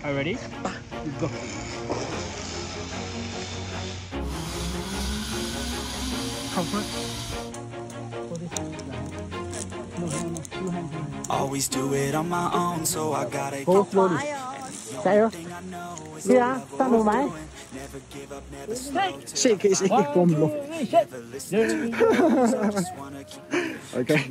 Are you ready? Go. Come first. Always do it on my own, so I gotta Go slowly. 加油！对啊，上路来。Shake it, from low. Okay,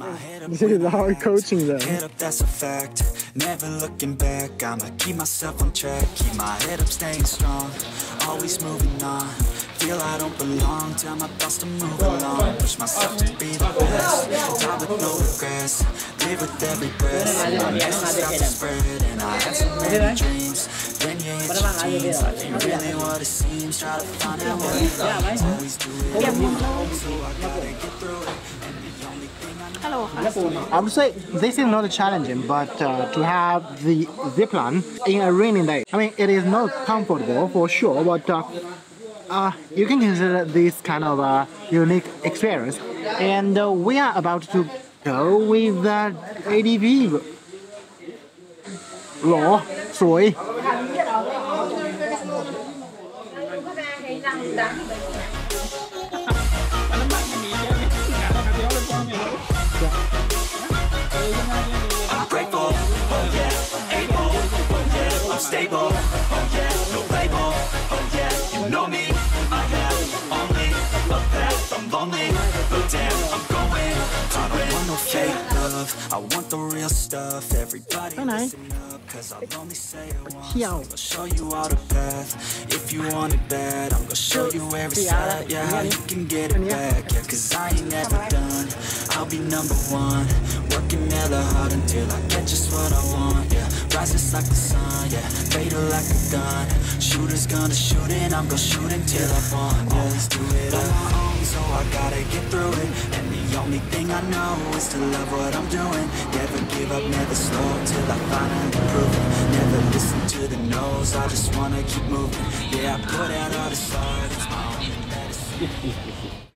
this is how coaching them. Head up, that's a fact. Never looking back. I'ma keep myself on track. Keep my head up, staying strong. Always moving on. Feel I don't belong. Tell my thoughts to move along. Push myself to be the best. Die with no regrets. Live with every breath. My message start to spread, and I had so many dreams. Then you hit your teens. Life ain't really what it seems. Try to find out what it is. Always do it on my own, so I gotta get through it. And the only thing I know. I would say this is not challenging, but to have the zip line in a rainy day, I mean, it is not comfortable for sure, but you can consider this kind of a unique experience. And we are about to go with the ATV. หรอสวย I'm grateful, oh yeah, able, oh yeah, I'm stable, oh yeah, no label, oh yeah, you know me, I have only a path, I'm lonely, but damn, I'm going to I don't want no fake love, I want the real stuff, everybody listen up, cause I'll only say it once, I'm gonna show you all the path, if you want it bad, I'm gonna show you every side, yeah, how you can get it back, yeah, cause I ain't never done, I'll be number one, working hella hard until I get just what I want, yeah, rises like the sun, yeah, fatal like a gun, shooter's gonna shoot and I'm gonna shoot until I want, yeah, always do it on my own, so I gotta get through it, and the only thing I know is to love what I'm doing, never give up, never slow, till I finally prove it, never listen to the no's, I just wanna keep moving, yeah, I put out all this art, it's my only medicine.